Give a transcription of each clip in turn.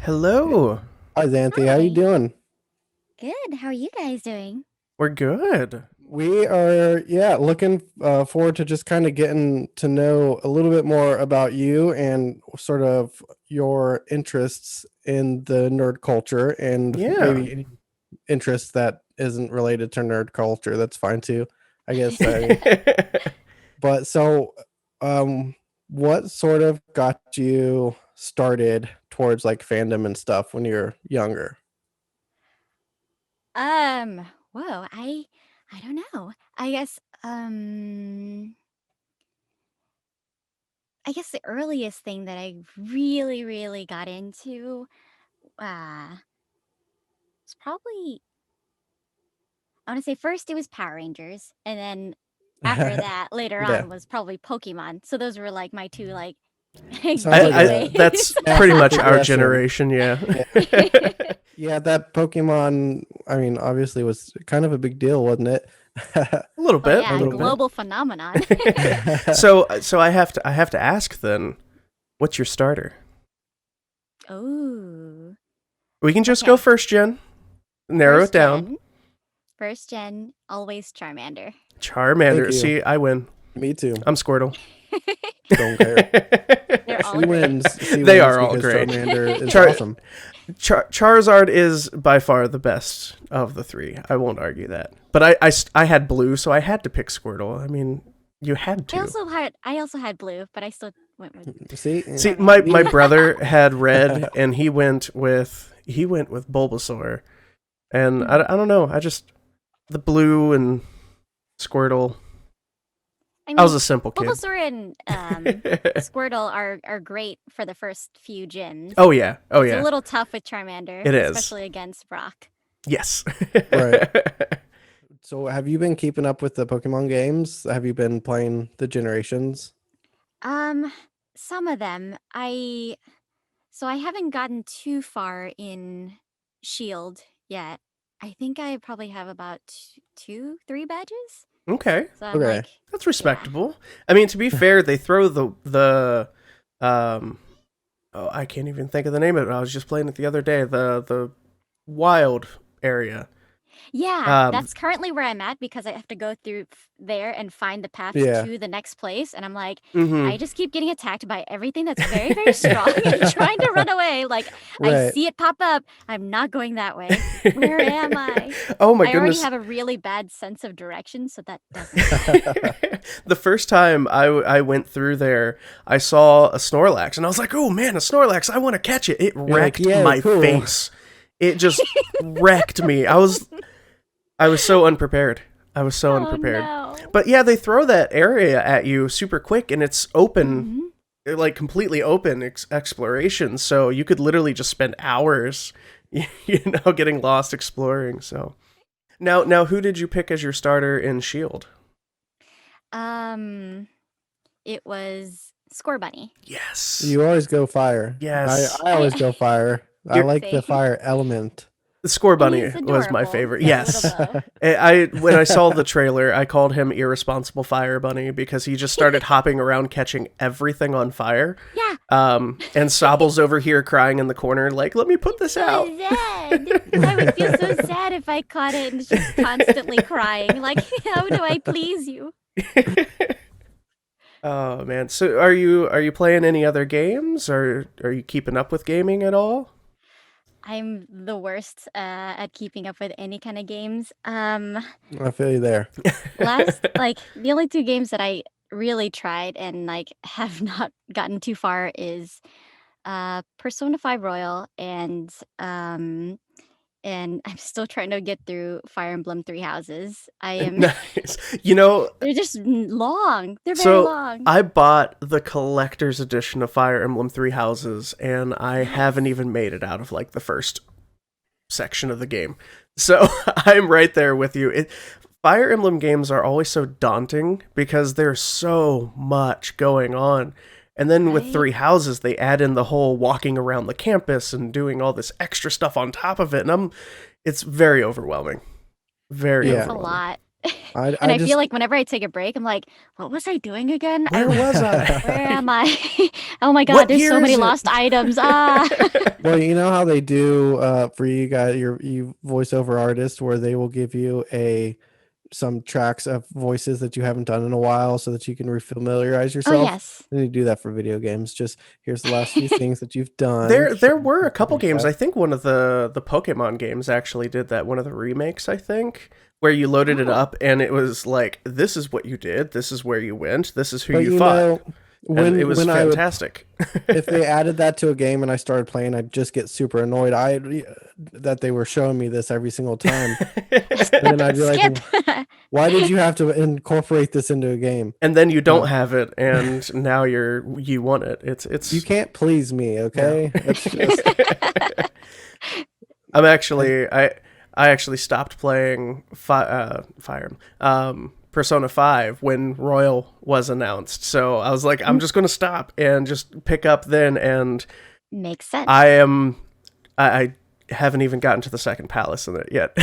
Hello. Hi, Xanthe. How you Hi. doing? Good. How are you guys doing? We're good. We are, looking forward to just kind of getting to know a little bit more about you and sort of your interests in the nerd culture and Yeah. maybe any interest that isn't related to nerd culture. That's fine too, I guess. But so, um, what sort of got you started towards like fandom and stuff when you were younger? Whoa, I don't know. I guess the earliest thing that I really got into uh was probably I want to say first it was Power Rangers, and then after that later Yeah, on was probably Pokemon. So those were like my two like sounds like a That's gateways. pretty natural much our progression. generation, yeah. Yeah. Yeah, that Pokemon, I mean, obviously was kind of a big deal, wasn't it? A little Oh bit, a yeah, little bit. global phenomenon. So I have to ask then, what's your starter? Oh. We can just go Okay. first gen. Narrow it First down. gen. First gen, always Charmander. Thank Charmander. you. See, I win. Me too. I'm Squirtle. Don't care. They're all She great. wins. She They wins are all because great. Charmander is Char- awesome. Charizard is by far the best of the three. I won't argue that. But I had blue, so I had to pick Squirtle. I mean, you had to. I also had blue, but I still went with See, See, Charmander. my brother had red, and he went with Bulbasaur, and I don't know. I just the blue and Squirtle. I I was mean, a simple kid. Bulbasaur and Squirtle are great for the first few gyms. Oh yeah, It's a little tough with Charmander, It is. especially against Brock. Yes. Right. So have you been keeping up with the Pokemon games? Have you been playing the generations? Some of them I haven't gotten too far in Shield yet. I think I probably have about two, three badges. Okay, So I'm Okay. like, that's respectable. I mean, to be fair, they throw the oh, I can't even think of the name of it. I was just playing it the other day. The wild area. yeah, that's currently where I'm at because I have to go through there and find the path Yeah. to the next place. And I'm like, Mhm. I just keep getting attacked by everything that's very, very strong and trying to run away. Like, I Right. see it pop up. I'm not going that way. Where am I? Oh my I already goodness. have a really bad sense of direction, so that doesn't help. The first time I went through there, I saw a Snorlax, and I was like, "Oh man, a Snorlax! I want to catch it!" It like, wrecked "Yeah, my cool." face. It just wrecked me. I was so unprepared. I was so unprepared. No. But yeah, they throw that area at you super quick, and it's open, like completely open exploration. So you could literally just spend hours, getting lost exploring. So now, who did you pick as your starter in Shield? It was Score Bunny. Yes. You always go fire. Yes. I always go fire. I You're- like the Same. fire element. The Score Bunny he's was my adorable. favorite. He's got a Yes. little bow. When I saw the trailer, I called him Irresponsible Fire Bunny because he just started hopping around catching everything on fire. Yeah. And Sobble's over here crying in the corner, like, let me put this out. So sad. I would feel so sad if I caught it and it's just constantly crying. Like, how do I please you? Oh man. So are you playing any other games, or are you keeping up with gaming at all? I'm the worst at keeping up with any kind of games. I feel you there. The only two games that I really tried and like have not gotten too far is Persona 5 Royal and I'm still trying to get through Fire Emblem Three Houses. Nice. They're just long. They're very long. I bought the collector's edition of Fire Emblem Three Houses, and I haven't even made it out of like the first section of the game. So I'm right there with you. Fire Emblem games are always so daunting because there's so much going on. And then with Right. Three Houses, they add in the whole walking around the campus and doing all this extra stuff on top of it. And it's very overwhelming. Very Yeah. It's a overwhelming. lot. I And I just feel like whenever I take a break, I'm like, what was I doing again? Where was I? Where am I? Oh my God, What there's year so is many it? lost items. Ah. well, you know how they do for you guys, you voiceover artists, where they will give you some tracks of voices that you haven't done in a while, so that you can refamiliarize Oh, yourself. yes. And you do that for video games. Just here's the last few things that you've done. There were a couple like games. that. I think one of the Pokemon games actually did that. One of the remakes, I think, where you loaded it Oh. up and it was like, this is what you did, this is where you went, this is who But you you fought. know, And it was when I would fantastic. if they added that to a game and I started playing, I'd just get super annoyed. That they were showing me this every single time, and then I'd be Skip. like, "Why did you have to incorporate this into a game?" And then you don't No. have it, and now you want it. It's You can't please me, okay? It's just I'm actually I actually stopped playing Persona 5 when Royal was announced. So I was like, I'm just going to stop and just pick up then, and Makes sense. I haven't even gotten to the second palace in it yet.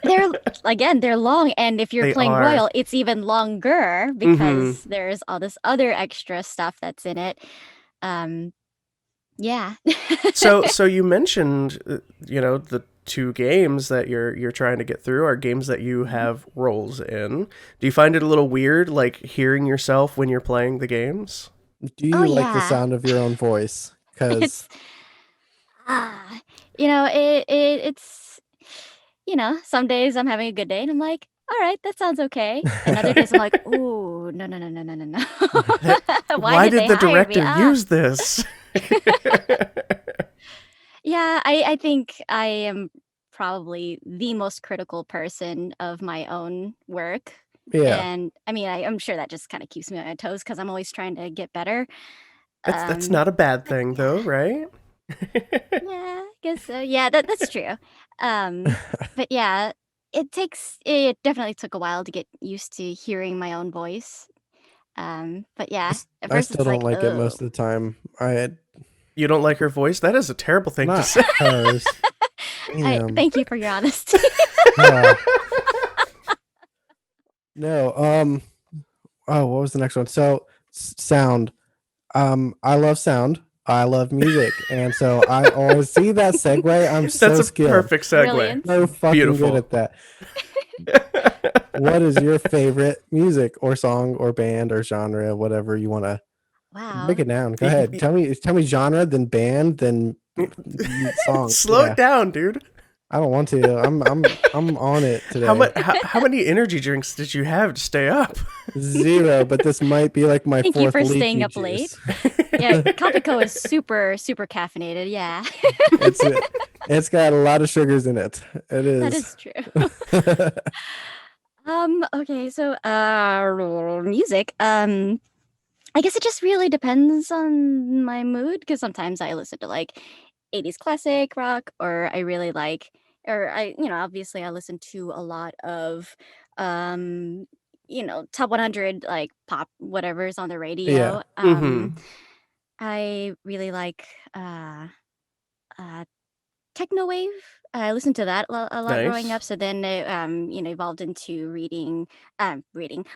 They're long, and if you're They playing are. Royal, it's even longer because there's all this other extra stuff that's in it. Yeah. So you mentioned the two games that you're trying to get through are games that you have roles in. Do you find it a little weird, like hearing yourself when you're playing the games? do you Oh, like the yeah. sound of your own voice? Because It's it's some days I'm having a good day and I'm like, all right, that sounds okay. And other days I'm like, ooh, no. Why did they the hire me? director Ah. use this? Yeah, I think I am probably the most critical person of my own work. yeah, And I mean, I'm sure that just kind of keeps me on my toes because I'm always trying to get better. That's not a bad thing, though, right? Yeah, I guess so. Yeah, that's true. But yeah, it definitely took a while to get used to hearing my own voice. But yeah, at I first still it's don't like, like it oh. most of the time. You don't like her voice? That is a terrible thing to Not say. hers. Damn. Thank you for your honesty. Uh, no. Oh, what was the next one? So sound. I love sound. I love music, and so I always see that segue. I'm so That's a skilled. perfect segue. Brilliant. So fucking Beautiful. good at that. What is your favorite music or song or band or genre, whatever you want to Wow. break it down? Go ahead. Tell me genre, then band, then song. Slow Yeah. it down, dude. I don't want to. I'm on it today. How many energy drinks did you have to stay up? 0, but this might be like my Thank you fourth for leaky staying up juice. late. Yeah, Capico is super caffeinated. Yeah, It's got a lot of sugars in it. It is. that is true. Okay, so music. I guess it just really depends on my mood because sometimes I listen to like 80s classic rock, or I really like, or obviously I listen to a lot of top 100 like pop whatever's on the radio. Mhm. I really like uh techno wave. I listened to that a lot growing Nice. up. So then it evolved into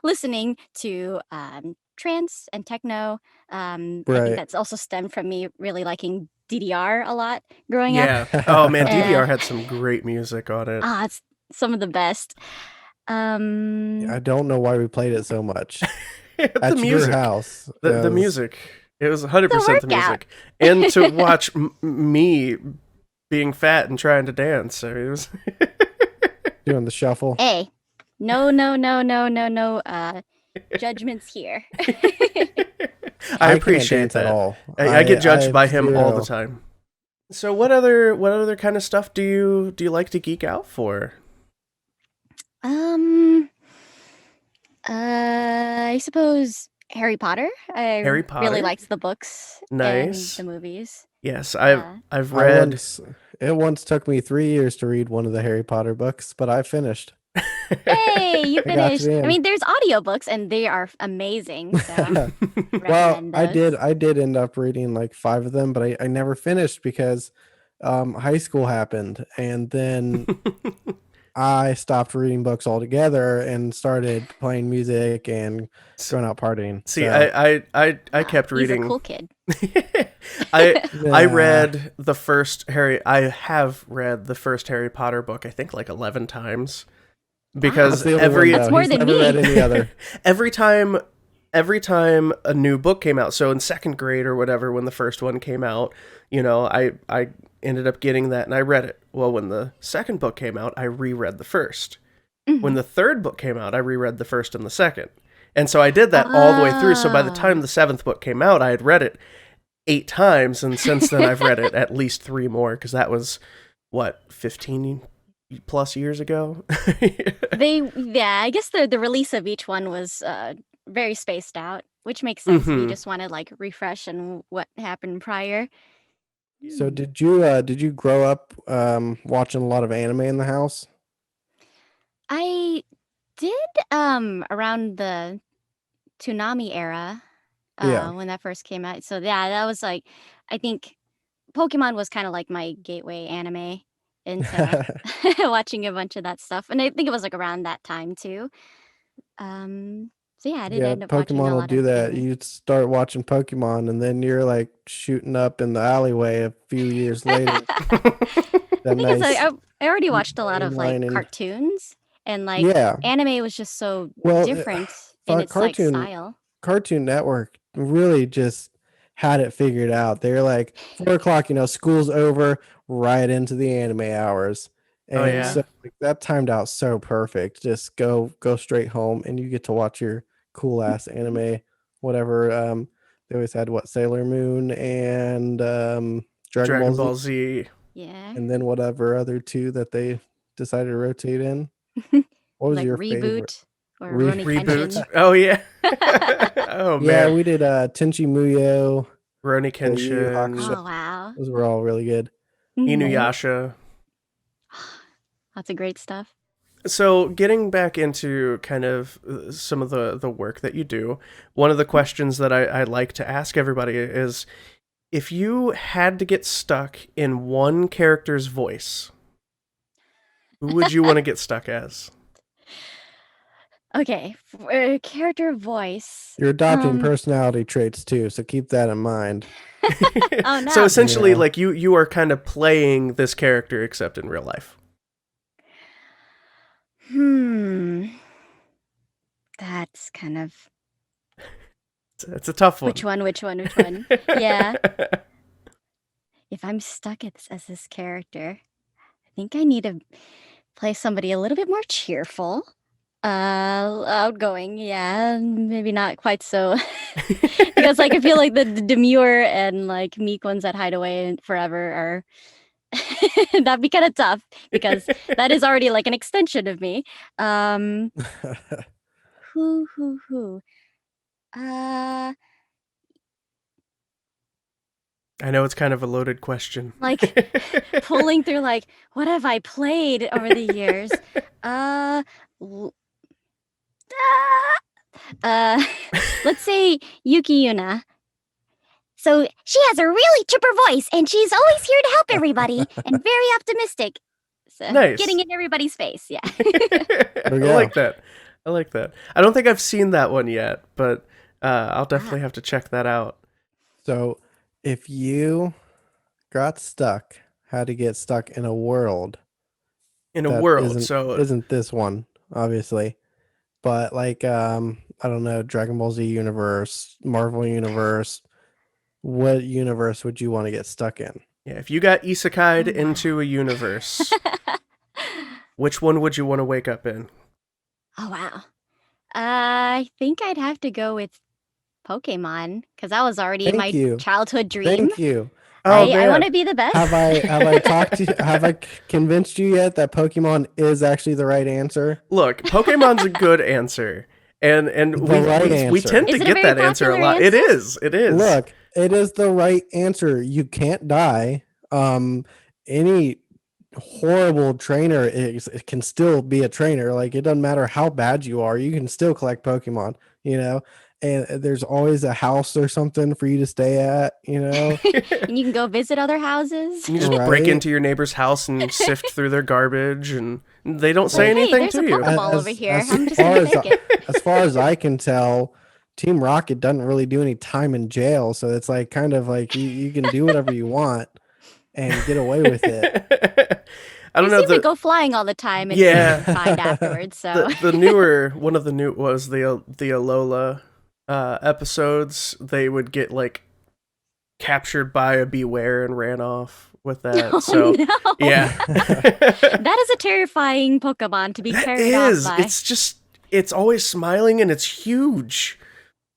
listening to trance and techno. I think Right. that's also stemmed from me really liking DDR a lot growing up. Yeah. Oh man, DDR Uh, had some great music on it. it's some of the best. I don't know why we played it so much The at your music. house. The music. It was 100% the workout. music. And to watch me being fat and trying to dance. So it was Doing the shuffle. Hey, no judgments here. I can't appreciate dance that. at all. I get judged have by him all the 0. time. So what other kind of stuff do you like to geek out for? I suppose Harry Potter. Harry Really Potter? likes the books Nice. and the movies. Yes, Yeah. I've read. It once took me 3 years to read one of the Harry Potter books, but I finished. Hey, you I got to finished. the I end. mean, there's audiobooks and they are amazing. So Well, recommend I those. did end up reading like 5 of them, but I never finished because high school happened, and then I stopped reading books altogether and started playing music and going out partying. See, So, I kept He's a reading. cool kid. I yeah. I have read the first Harry Potter book, I think like 11 times. Wow. Because That's the only one, That's though. more He's than never me. read any other. every time a new book came out, so in second grade or whatever, when the first one came out, I ended up getting that and I read it. Well, when the second book came out, I reread the first. When Mhm. the third book came out, I reread the first and the second. And so I did that all the way through. So by the time the seventh book came out, I had read it 8 times, and since then I've read it at least 3 more, because that was, what, 15 plus years ago? I guess the release of each one was very spaced out, which makes sense if you Mhm. just want to like refresh on what happened prior. So did you grow up watching a lot of anime in the house? I did around the Toonami era Yeah. when that first came out. So yeah, that was like I think Pokemon was kind of like my gateway anime into watching a bunch of that stuff. And I think it was like around that time too. So yeah, I did Yeah, end up watching Pokemon a will lot do of that. anime. You start watching Pokemon and then you're like shooting up in the alleyway a few years later. The That thing is, nice I already watched a lot of like mainlining. cartoons, and like Yeah. anime was just so Well, different in its like Cartoon style. Network really just had it figured out. They're like 4 o'clock, school's over, right into the anime hours. Oh, And yeah. Yeah. so like, that timed out so perfect. Just go straight home and you get to watch your cool ass anime, whatever. They always had what, Sailor Moon and Dragon Ball Dragon Z, Ball Z. Yeah. and then whatever other two that they decided to rotate in. What was Like your favorite? Reboot or Re- Roni Reboot. Kenshin. Oh, yeah. Oh, Yeah, man. we did Tenchi Muyo, Rurouni the Yu Yu Kenshin, Hakusho. Oh wow. Those were all really good. Mhm. Inuyasha. Lots of great stuff. So, getting back into kind of some of the work that you do, one of the questions that I like to ask everybody is, if you had to get stuck in one character's voice, who would you want to get stuck as? Okay, for character voice. You're adopting personality traits too, so keep that in mind. Oh So no. essentially, Yeah. like you are kind of playing this character except in real life. That's kind of It's a tough one. which one? Yeah. If I'm stuck as this character, I think I need to play somebody a little bit more cheerful. Outgoing, yeah, maybe not quite so. Because like I feel like the demure and like meek ones that hide away forever are that'd be kind of tough because that is already like an extension of me. Um, who? Uh, I know it's kind of a loaded question. like pulling through like what have I played over the years? L- let's say Yuki Yuna. So she has a really chipper voice, and she's always here to help everybody, and very optimistic. So Nice. getting in everybody's face, yeah. I we like go. that. I like that. I don't think I've seen that one yet, but I'll definitely have to check that out. So, if you got stuck, had to get stuck in a world In a that world, isn't so isn't this one, obviously, but like I don't know, Dragon Ball Z universe, Marvel universe, what universe would you want to get stuck in? yeah, if you got isekai'd into a universe, which one would you want to wake up in? Oh wow. I think I'd have to go with Pokemon because that was already Thank my you. childhood dream. Thank you. Oh, I want man. to be the best. Have I talked to have I convinced you yet that Pokemon is actually the right answer? Look, Pokemon's a good answer. And we, right we answer. tend Is to it a get very that answer a popular lot. It answer? is. It is. Look, it is the right answer. You can't die. Any horrible trainer it can still be a trainer. Like it doesn't matter how bad you are, you can still collect Pokemon, and there's always a house or something for you to stay at, you know? And you can go visit other houses. You just break Right. into your neighbor's house and sift through their garbage, and they don't say Hey, anything there's to a you. Pokeball over here. As I'm just far gonna as take it. as far as I can tell, Team Rocket doesn't really do any time in jail, so it's like kind of like you can do whatever you want and get away with it. I don't They know. seem to go flying all the time and Yeah. get fined afterwards. So The newer one of the new was the Alola episodes. They would get like captured by a Beware and ran off with that. Oh, So no. yeah, That is a terrifying Pokemon to be that carried is. off by. It's always smiling and it's huge.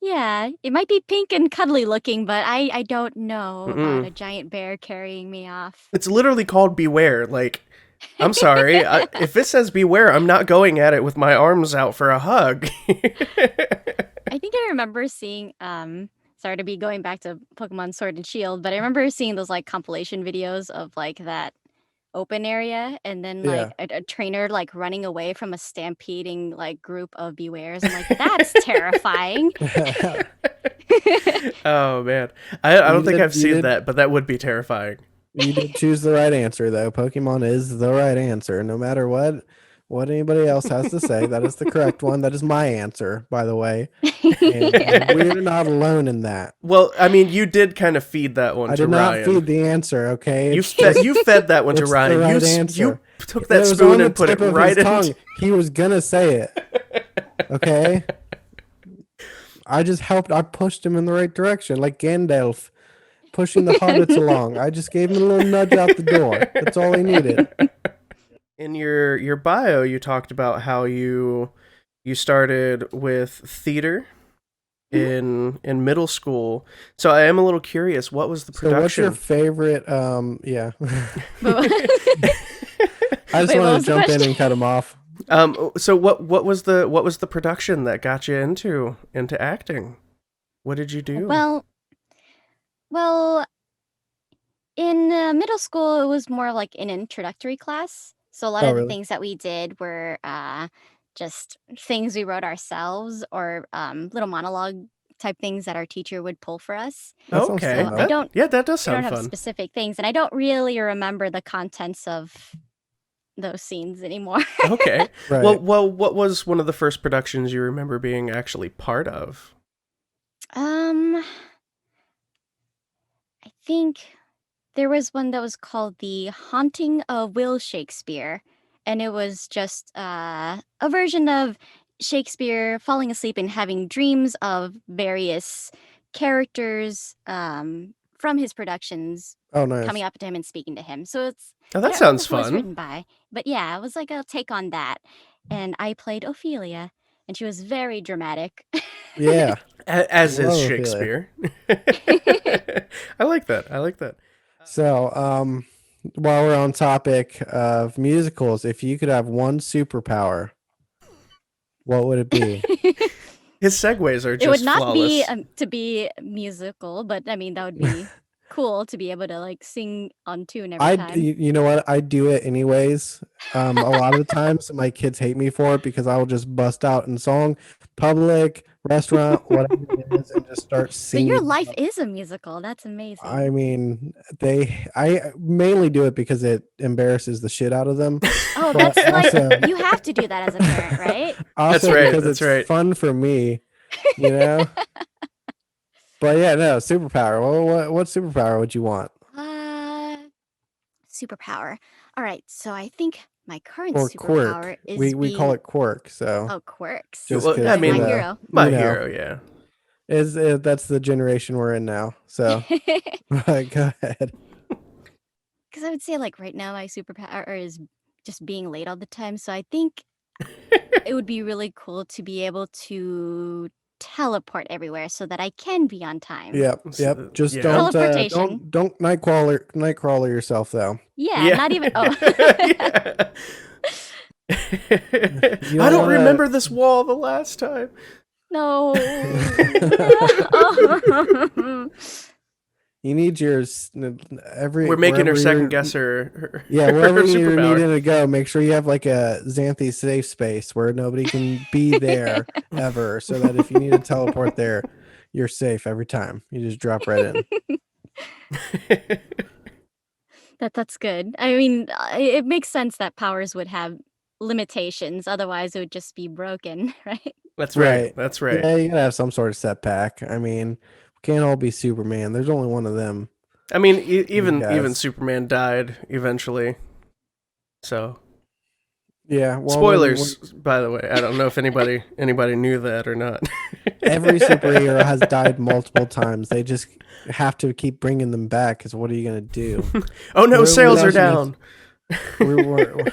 Yeah, it might be pink and cuddly looking, but I don't know Mm-mm. about a giant bear carrying me off. It's literally called Beware. Like, I'm sorry, if it says Beware, I'm not going at it with my arms out for a hug. I think I remember seeing sorry to be going back to Pokemon Sword and Shield, but I remember seeing those like compilation videos of like that open area and then like a trainer like running away from a stampeding like group of Bewares. I'm like, that's terrifying. Oh man, I don't think I've You seen did- that, but that would be terrifying. You did choose the right answer, though. Pokemon is the right answer, no matter what anybody else has to say. That is the correct one. That is my answer, by the way. And we're not alone in that. Well, I mean, you did kind of feed that one I to did not Ryan. feed the answer. Okay, You It's fed just- you fed that one to it's the Ryan. right You answer. took it that was spoon on the and put it tip of right his in. tongue. He was gonna say it. Okay. I just helped. I pushed him in the right direction, like Gandalf pushing the hobbits along. I just gave him a little nudge out the door. That's all he needed. In your bio, you talked about how you started with theater in middle school. So I am a little curious. What was the So, what's production? your favorite? Yeah. But- I just Wait, what wanted was to the jump in question? and cut him off. So what was the production that got you into acting? What did you do? Well, in middle school, it was more like an introductory class. So a lot Oh, of the really? things that we did were just things we wrote ourselves or little monologue type things that our teacher would pull for us. That sounds Okay, fun, though. I don't- yeah, that does I don't sound have fun. specific things, and I don't really remember the contents of those scenes anymore. Okay. Right. Well, what was one of the first productions you remember being actually part of? I think there was one that was called The Haunting of Will Shakespeare, and it was just a version of Shakespeare falling asleep and having dreams of various characters from his productions Oh, nice. coming up to him and speaking to him. So it's Oh, I that don't sounds remember who it was fun. written by, but yeah, it was like a take on that, and I played Ophelia, and she was very dramatic. Yeah. As is Love Shakespeare. I like that. So, while we're on topic of musicals, if you could have one superpower, what would it be? His segues are just It would not flawless. be to be musical, but I mean that would be cool to be able to like sing on tune every time. You know what? I do it anyways. A lot of the times my kids hate me for it because I will just bust out in song, public, restaurant, whatever it is, and just start So singing. your life is a musical. That's amazing. I mean, I mainly do it because it embarrasses the shit out of them. Oh, but that's like also- you have to do that as a parent, right? Also That's right, because that's it's right. fun for me, you know. But yeah, no superpower. Well, what superpower would you want? Superpower. All right, so I think my current Or superpower quirk? is We call it quirk. So oh quirks. just Well, 'cause I My mean, hero. My you know, hero, yeah. that's the generation we're in now. So go ahead. Because I would say like right now my superpower is just being late all the time. So I think it would be really cool to be able to teleport everywhere so that I can be on time. Yep. So, Just yeah. Teleportation. don't nightcrawler yourself though. Yeah, not even. Oh, Yeah. You I don't don't wanna- remember this wall the last time. no. You need your every. We're making her wherever second you're- guess her Yeah, her wherever you're superpower. needing to go, make sure you have like a Xanthe safe space where nobody can be there ever, so that if you need to teleport there, you're safe every time. You just drop right in. That's good. I mean, it makes sense that powers would have limitations. Otherwise, it would just be broken, right? That's right. That's right. Yeah, you gotta have some sort of setback. I mean, we can't all be Superman. There's only one of them. I mean, These even guys. Superman died eventually. So Yeah. Well, spoilers, by the way. I don't know if anybody knew that or not. every superhero has died multiple times. They just have to keep bringing them back. Because what are you gonna do? Oh no, What sales are else down. We're-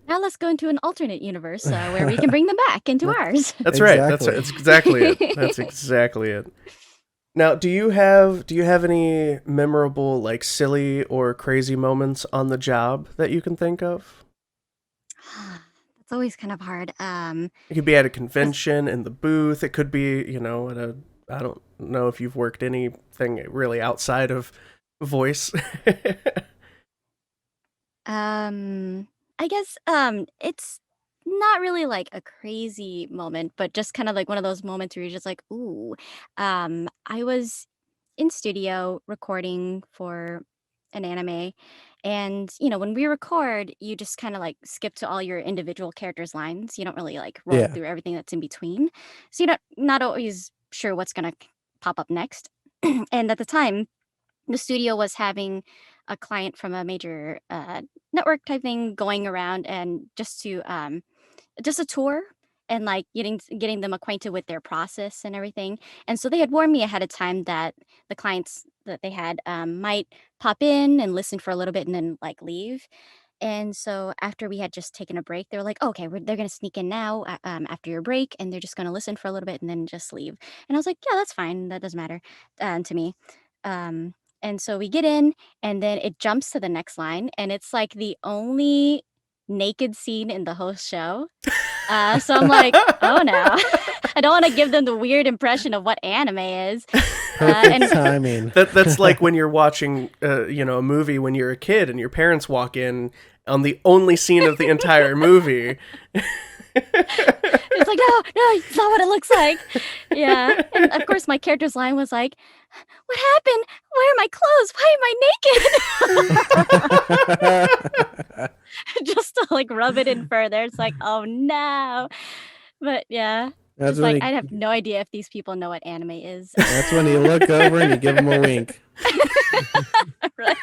Now let's go into an alternate universe where we can bring them back into ours. That's right. That's Exactly. exactly it. That's exactly it. Now, do you have any memorable, like, silly or crazy moments on the job that you can think of? It's always kind of hard. It could be at a convention in the booth. It could be, you know, at a. I don't know if you've worked anything really outside of voice. I guess it's not really like a crazy moment, but just kind of like one of those moments where you're just like, ooh. I was in studio recording for an anime, and when we record, you just kind of like skip to all your individual characters' lines. You don't really like roll Yeah. through everything that's in between, so you're not always sure what's gonna pop up next. And at the time, the studio was having a client from a major network type thing going around, and just a tour, and like getting them acquainted with their process and everything. And so they had warned me ahead of time that the clients that they had might pop in and listen for a little bit and then like leave. And so after we had just taken a break, they were like, okay, they're going to sneak in now after your break, and they're just going to listen for a little bit and then just leave. And I was like, yeah, that's fine. That doesn't matter to me. And so we get in, and then it jumps to the next line, and it's like the only naked scene in the whole show. So I'm like, oh no, I don't want to give them the weird impression of what anime is. Perfect timing. That's like when you're watching, a movie when you're a kid and your parents walk in on the only scene of the entire movie. It's like, no, it's not what it looks like. Yeah. And of course, my character's line was like, what happened? Where are my clothes? Why am I naked? Just to like rub it in further. It's like, oh no. But yeah. That's Just when like, I have no idea if these people know what anime is. That's when you look over and you give them a wink. Right.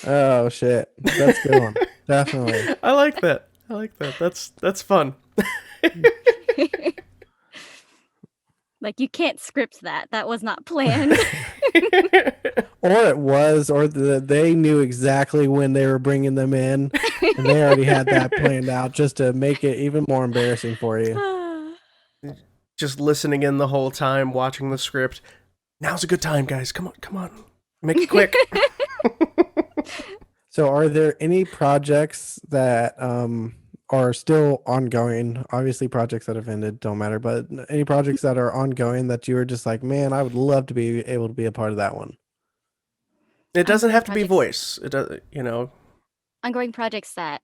Oh shit, that's a good one. Definitely. I like that. That's fun. Like, you can't script that. That was not planned. Or it was, or they knew exactly when they were bringing them in, and they already had that planned out just to make it even more embarrassing for you. Just listening in the whole time, watching the script. Now's a good time, guys. Come on. Make it quick. So are there any projects that are still ongoing? Obviously projects that have ended don't matter, but any projects that are ongoing that you were just like, man, I would love to be able to be a part of that one? It doesn't have to be Projects. voice. It does, Ongoing projects that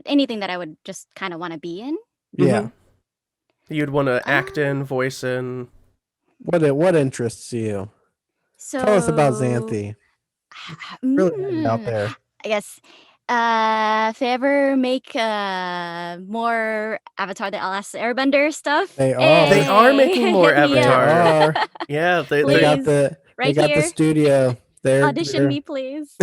anything that I would just kind of want to be in. Yeah. You'd want to act in, voice in. What interests you? So Tell us about Xanthe. Really get it out there. I guess if they ever make more Avatar: The Last Airbender stuff, They are. They are making more hit me up. Avatar. Are. Yeah, they They got Please. the Right they got here. the studio. Audition me, please.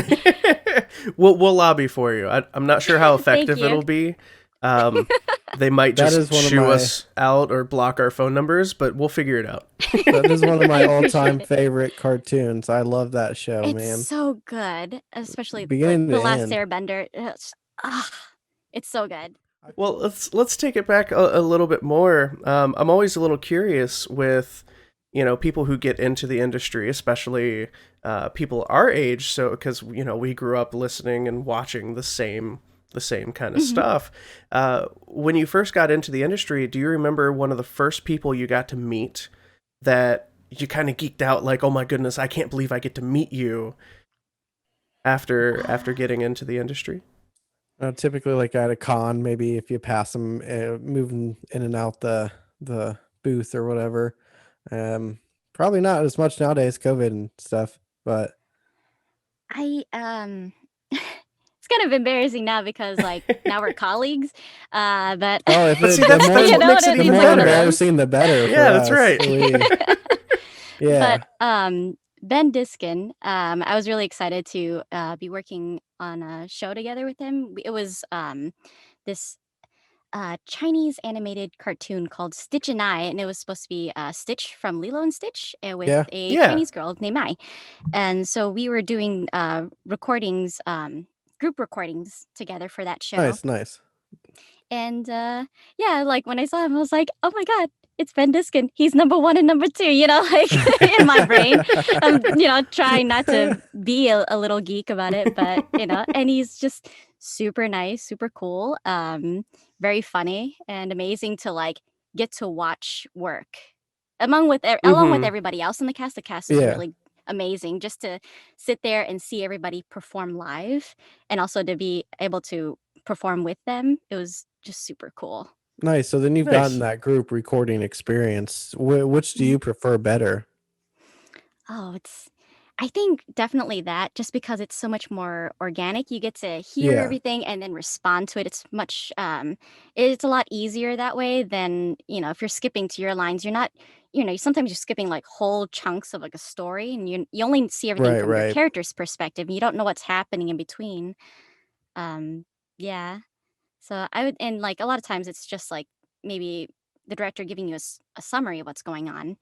we'll lobby for you. I'm not sure how effective you. it'll be. They might That just is one of shoo my- us out or block our phone numbers, but we'll figure it out. That is one of my all-time favorite cartoons. I love that show, It's man. so good, especially Beginning The to Last end. Airbender. It's so good. Well, let's take it back a little bit more. I'm always a little curious with people who get into the industry, especially people our age. So because we grew up listening and watching the same kind of stuff. When you first got into the industry, do you remember one of the first people you got to meet that you kind of geeked out, like, oh my goodness, I can't believe I get to meet you after getting into the industry? Typically, like at a con, maybe if you pass them moving in and out the booth or whatever. Um, Probably not as much nowadays, COVID and stuff. But I it's kind of embarrassing now because like now we're colleagues. But oh, if But see, it, that's more, what makes it the even more better. embarrassing, the better. Yeah, for that's us. right. Yeah. But Ben Diskin, I was really excited to be working on a show together with him. It was this Chinese animated cartoon called Stitch and I, and it was supposed to be Stitch from Lilo and Stitch with Yeah. a Yeah. Chinese girl named Mai. And so we were doing recordings, group recordings together for that show. Nice. And yeah, like when I saw him, I was like, oh my God, it's Ben Diskin. He's number 1 and number 2, like in my brain. I'm, trying not to be a little geek about it, but, and he's just super nice, super cool, very funny and amazing to like get to watch work along with everybody else in the cast. The cast is really amazing just to sit there and see everybody perform live and also to be able to perform with them. It was just super cool. Nice. So then you've gotten that group recording experience. Which do you prefer better? Oh, I think definitely that, just because it's so much more organic. You get to hear everything and then respond to it. It's much, it's a lot easier that way than, if you're skipping to your lines, you're not, sometimes you're skipping like whole chunks of like a story and you only see everything from your character's perspective. And you don't know what's happening in between. Yeah. So I would, and like a lot of times it's just like maybe the director giving you a summary of what's going on.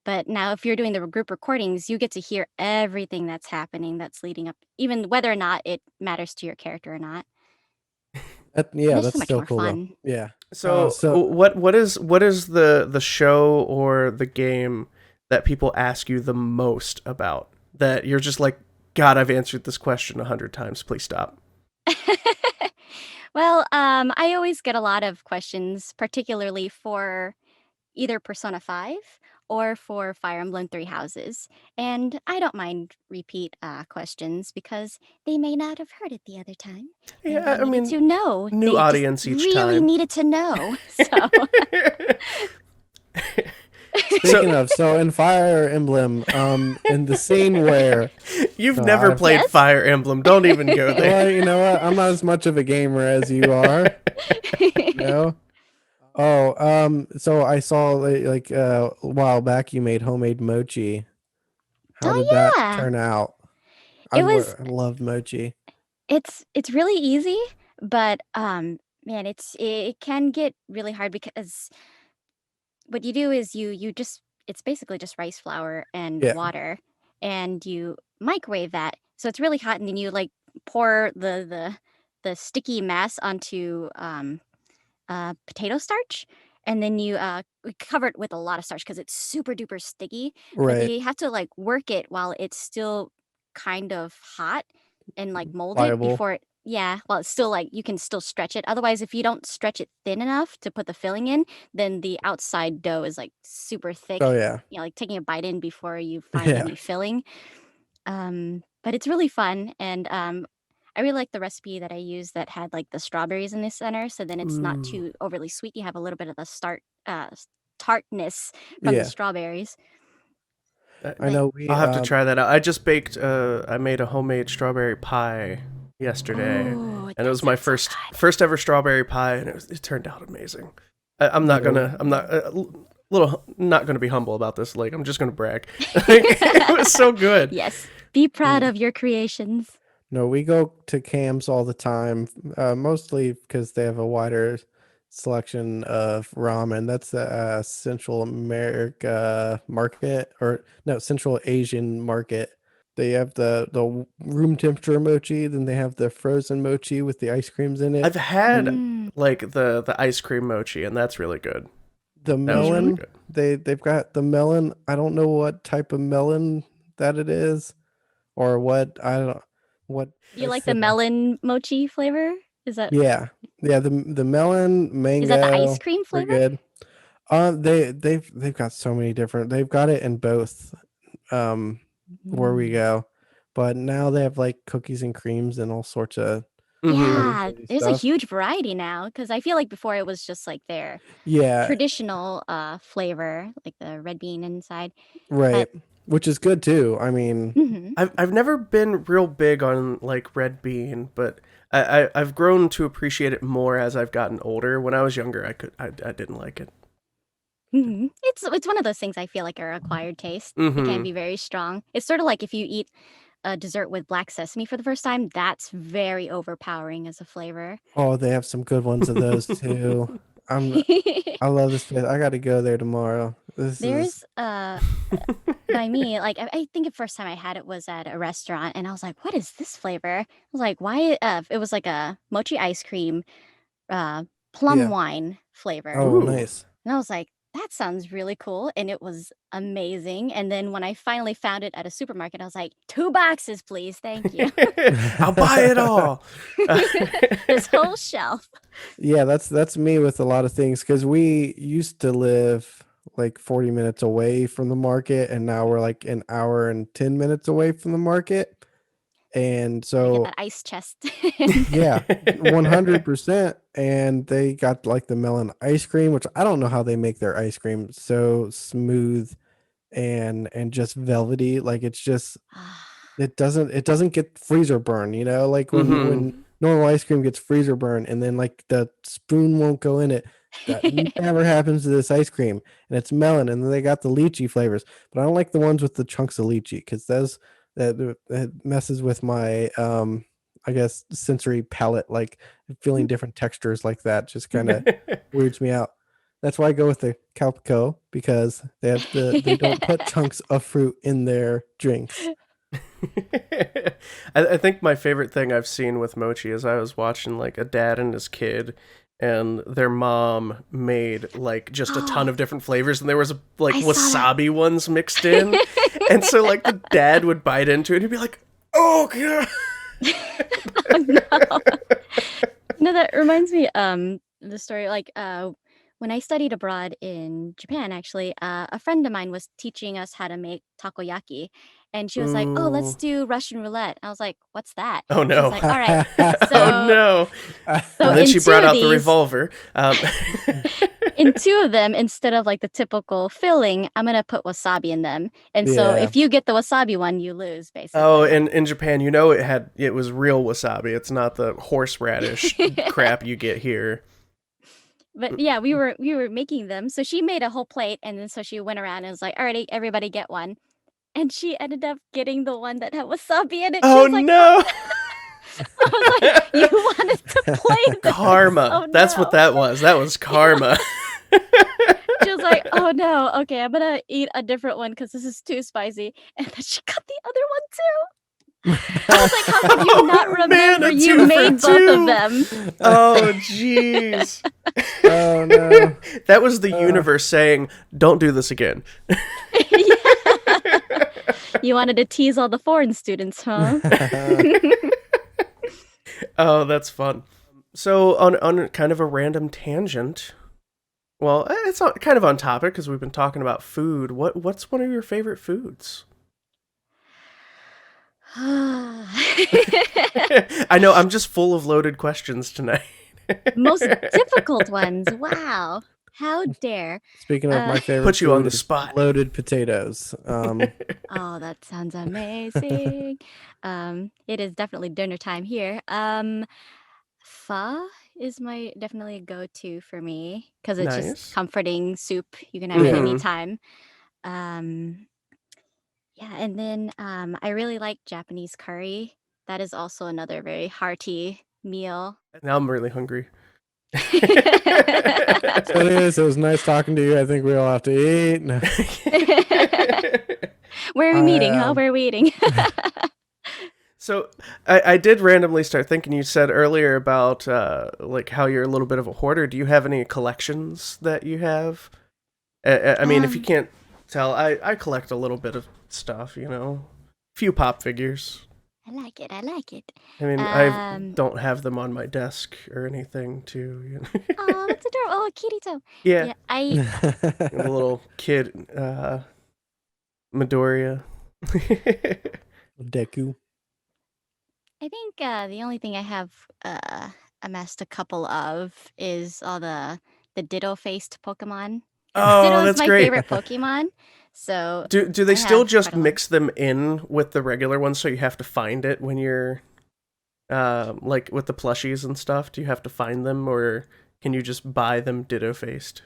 But now if you're doing the group recordings, you get to hear everything that's happening, that's leading up, even whether or not it matters to your character or not. That's so much still more cool. Fun. Yeah. So what is the show or the game that people ask you the most about, that you're just like, God, I've answered this question 100 times. Please stop. Well, I always get a lot of questions, particularly for either Persona 5 or for Fire Emblem Three Houses. And I don't mind repeat questions because they may not have heard it the other time. Yeah, I mean, to know. New They audience just each really time. needed to know. So. Speaking of, so in Fire Emblem, in the scene where you've never played Fire Emblem, don't even go there. Well, you know what? I'm not as much of a gamer as you are. Oh, so I saw like a while back you made homemade mochi. How did that turn out? I love mochi. It's really easy, but man, it can get really hard because what you do is it's basically just rice flour and water, and you microwave that. So it's really hot, and then you like pour the sticky mass onto potato starch, and then you cover it with a lot of starch because it's super duper sticky. But you have to like work it while it's still kind of hot and like molded before it. Yeah, well, it's still like you can still stretch it. Otherwise, if you don't stretch it thin enough to put the filling in, then the outside dough is like super thick. Oh yeah. Like taking a bite in before you find any filling. But it's really fun, and I really like the recipe that I used that had like the strawberries in the center, so then it's not too overly sweet. You have a little bit of the tartness from the strawberries. I know. I'll have to try that out. I just baked. I made a homemade strawberry pie yesterday, and it was my first ever strawberry pie, and it turned out amazing. I'm not gonna be humble about this. Like, I'm just gonna brag. It was so good. Yes, be proud of your creations. No, we go to Cam's all the time, mostly because they have a wider selection of ramen. That's the Central America market, or no, Central Asian market. They have the room temperature mochi, then they have the frozen mochi with the ice creams in it. I've had like the ice cream mochi, and that's really good. The melon, they've got the melon. I don't know what type of melon that it is, or what what. You like the melon mochi flavor? Is that? Yeah, the melon mango. Is that the ice cream flavor? Good. They've got so many different. They've got it in both. Where we go, but now they have like cookies and creams and all sorts of Mhm. Yeah, crazy there's a stuff. huge variety now because I feel like before it was just like their Yeah, traditional flavor, like the red bean inside. right. But Which is good too. I mean, mhm. I've never been real big on like red bean, but I've grown to appreciate it more as I've gotten older. When I was younger, I didn't like it. It's one of those things I feel like are acquired taste. It can Mm-hmm. be very strong. It's sort of like if you eat a dessert with black sesame for the first time, that's very overpowering as a flavor. oh, they have some good ones of those too. I love this place. I got to go there tomorrow. This is There's by me, like I think the first time I had it was at a restaurant and I was like, what is this flavor? I was like, why it was like a mochi ice cream plum yeah. wine flavor. Oh, Ooh. nice. And I was like, that sounds really cool. And it was amazing. And then when I finally found it at a supermarket, I was like, 2 boxes, please. Thank you. I'll buy it all. This whole shelf. Yeah, that's me with a lot of things because we used to live like 40 minutes away from the market, and now we're like an hour and 10 minutes away from the market. And I get so, that ice chest. yeah, 100%. And they got like the melon ice cream, which I don't know how they make their ice cream so smooth and just velvety. Like it's just it doesn't get freezer burn, like when Mm-hmm. normal ice cream gets freezer burn and then like the spoon won't go in it. That never happens to this ice cream, and it's melon, and then they got the lychee flavors, but I don't like the ones with the chunks of lychee because that messes with my I guess sensory palate, like feeling different textures like that just kind of weirds me out. That's why I go with the Calpico, because they don't put chunks of fruit in their drinks. I think my favorite thing I've seen with mochi is I was watching like a dad and his kid, and their mom made like just a ton of different flavors, and there was like I saw that. wasabi ones mixed in, and so like the dad would bite into it and he'd be like, "Oh god." Oh, no. No, that reminds me the story like when I studied abroad in Japan actually, a friend of mine was teaching us how to make takoyaki and she was like, "Oh, let's Ooh. do Russian roulette." I was like, "What's that?" Oh She was no. like, "All right." Oh So no. so And then in she two brought of out the these revolver. in two of them, instead of like the typical filling, I'm gonna put wasabi in them. And so Yeah. if you get the wasabi one, you lose Oh, basically. and in Japan, it was real wasabi. It's not the horseradish crap you get here. But yeah, we were making them. So she made a whole plate and then so she went around and was like, "Alrighty, everybody get one." And she ended up getting the one that had wasabi in it. She Oh was like, "Oh." no. I was like, "You wanted to play this. Karma. Oh That's what no." that was. That was karma. She was like, "Oh no, okay, I'm gonna eat a different one because this is too spicy." And then she got the other one too. I was like, "How could you not Oh, man, remember a you 2 for made both of 2. them?" Oh jeez. Oh no. That was the universe saying, "Don't do this again." Yeah. You wanted to tease all the foreign students, huh? Oh, that's fun. So on kind of a random tangent. Well, it's kind of on topic because we've been talking about food. What's one of your favorite foods? I know I'm just full of loaded questions tonight. Most difficult ones. Wow. How dare. Speaking of my favorite Put you on food the is spot. loaded potatoes. Oh, that sounds amazing. It is definitely dinner time here. Pho is my definitely a go-to for me because it's just Nice. comforting soup. You can have it Yeah. anytime. Um, yeah, and then I really like Japanese curry. That is also another very hearty meal. Now I'm really hungry. So it is. It was nice talking to you. I think we all have to eat. No. Where are we meeting, huh? Where are we eating? So I did randomly start thinking. You said earlier about like how you're a little bit of a hoarder. Do you have any collections that you have? I mean, if you can't tell, I collect a little bit of stuff. Few pop figures. I like it. I like it. I mean, I Um, don't have them on my desk or anything to, oh, that's adorable. Oh, Kirito. Yeah, Yeah, I the little kid, Midoriya. Deku. I think the only thing I have amassed a couple of is all the ditto-faced Pokemon. Oh, Ditto's that's my great. favorite Pokemon. So Do they I still have just quite a lot. mix them in with the regular ones, so you have to find it when you're, like with the plushies and stuff? Do you have to find them, or can you just buy them ditto-faced?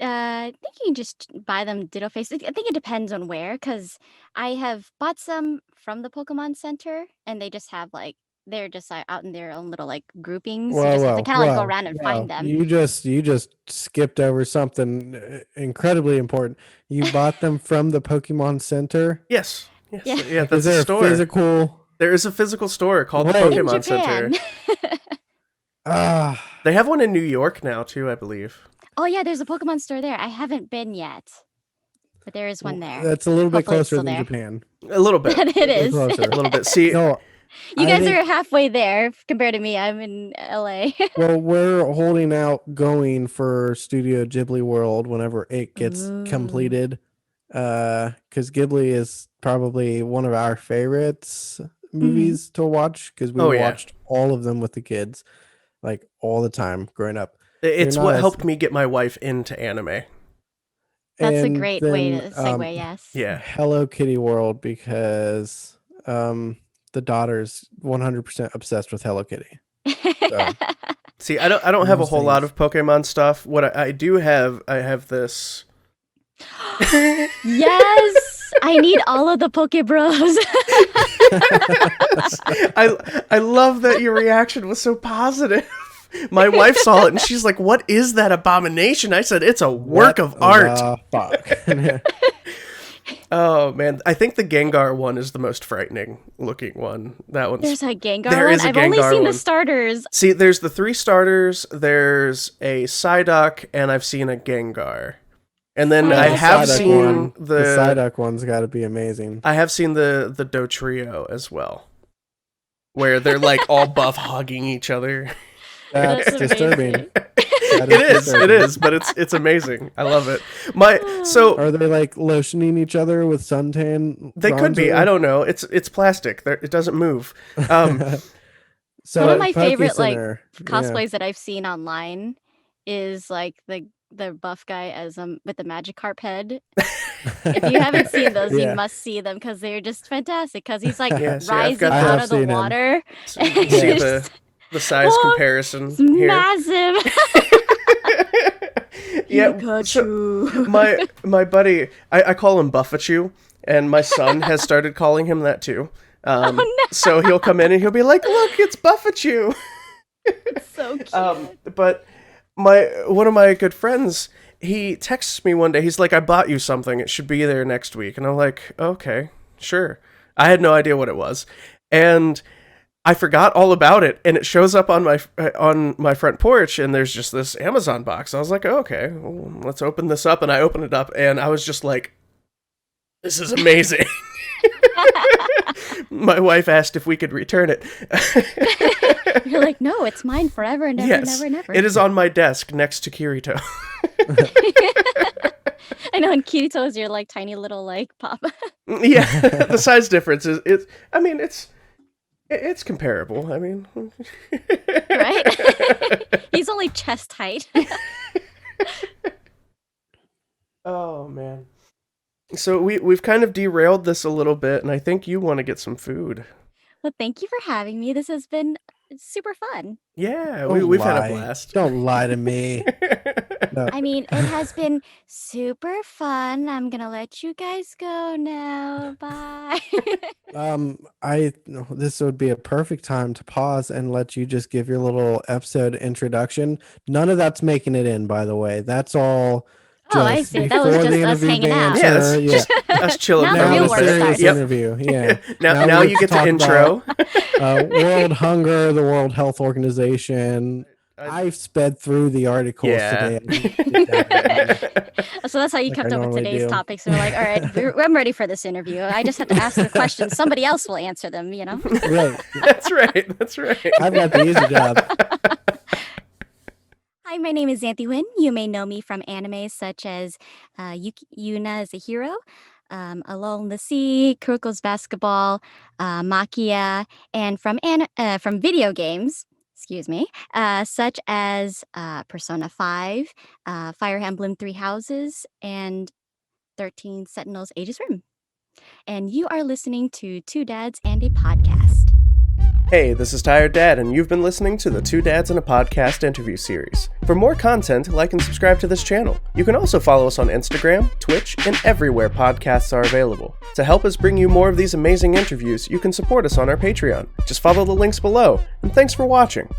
I think you can just buy them ditto face. I think it depends on where, because I have bought some from the Pokemon Center, and they just have like they're just out in their own little like groupings. You just have to kind of like go around and find them. You just skipped over something incredibly important. You bought them from the Pokemon Center. Yes. Yeah, Is that's there a a store. physical? There is a physical store called the Wait. In Pokemon Center. Japan. Ah, They have one in New York now too, I believe. Oh yeah, there's a Pokemon store there. I haven't been yet, but there is one there. that's a little bit Hopefully it's closer still than there. Japan. A little bit. It A little is. closer. A little bit. See, No, You I guys think- are halfway there compared to me. I'm in LA. well, we're holding out going for Studio Ghibli World whenever it gets Ooh. completed. Because Ghibli is probably one of our favorites movies to watch, because we Oh, yeah. watched all of them with the kids, like all the time growing up. it's They're what not as- helped me get my wife into anime. That's a And great way then, to segue. Yes. Yeah. Hello Kitty World, because the daughter's 100% obsessed with Hello Kitty. So, See, I don't have a Those whole lot things. of Pokemon stuff. What I do have, I have this. Yes, I need all of the Pokebros. I love that your reaction was so positive. My wife saw it and she's like, "What is that abomination?" I said, "It's a work what of art." the fuck? Oh man, I think the Gengar one is the most frightening looking one. That one's. There's a Gengar There one. is a I've only Gengar seen one. the starters. See, there's the 3 starters. There's a Psyduck, and I've seen a Gengar, and then Oh, I that's have so seen cool. The Psyduck one's got to be amazing. I have seen the Dotrio as well, where they're like all buff hugging each other. That's That's disturbing. amazing. That It is, disturbing. but it's amazing. I love it. So Are they like lotioning each other with suntan? they could be. bronzer? I don't know. It's plastic. It doesn't move. So One of at my Poke favorite like Center, yeah. cosplays that I've seen online is like the buff guy as with the Magikarp head. If you haven't seen those, Yeah. you must see them because they're just fantastic. Because he's like Yeah, see, I've rising got I out have of the seen him. water. So you can see It's the size Oh, comparison It's here. massive. Yeah, Pikachu. my buddy, I call him Buffachu, and my son has started calling him that too. Oh, no. So he'll come in and he'll be like, "Look, it's Buffachu." So cute. But one of my good friends, he texts me one day. He's like, "I bought you something. It should be there next week." And I'm like, "Okay, sure." I had no idea what it was, and I forgot all about it. And it shows up on my front porch, and there's just this Amazon box. I was like, oh, "Okay, well, let's open this up." And I opened it up, and I was just like, "This is amazing." My wife asked if we could return it. You're like, no, it's mine forever and ever, Yes, never, never. it is on my desk next to Kirito. I know, and Kirito is your like tiny little like pop. Yeah, the size difference is it's comparable. I mean, Right? He's only chest height. Oh man. So we've kind of derailed this a little bit, and I think you want to get some food. Well, thank you for having me. This has been super fun. Yeah, Don't we've had a lie. blast. Don't lie to me. No. I mean, it has been super fun. I'm gonna let you guys go now. Bye. This would be a perfect time to pause and let you just give your little episode introduction. None of that's making it in, by the way. That's all. Oh, I just see. That was before just the us interview hanging out. Yeah, that's banter. just us chilling Now for the a Now real the little work bit. starts. serious Yep. interview. Yeah. Now Now we you get to talk intro. World Hunger, the World Health Organization. I've sped through the articles Yeah. today. So that's how you Like kept I up with normally today's do. topics. And we're like, all right, I'm ready for this interview. I just have to ask the questions. Somebody else will answer them, you know? Right. That's right. That's right. I've got the easy job. Hi, my name is Xanthe Huynh. You may know me from animes such as Yuna is a Hero, Alone in the Sea, Kuroko's Basketball, Makia, and from video games, excuse me, such as Persona 5, Fire Emblem Three Houses, and 13 Sentinels Aegis Rim. And you are listening to Two Dads and a Podcast. Hey, this is Tired Dad, and you've been listening to the Two Dads and a Podcast interview series. For more content, like and subscribe to this channel. You can also follow us on Instagram, Twitch, and everywhere podcasts are available. To help us bring you more of these amazing interviews, you can support us on our Patreon. Just follow the links below, and thanks for watching.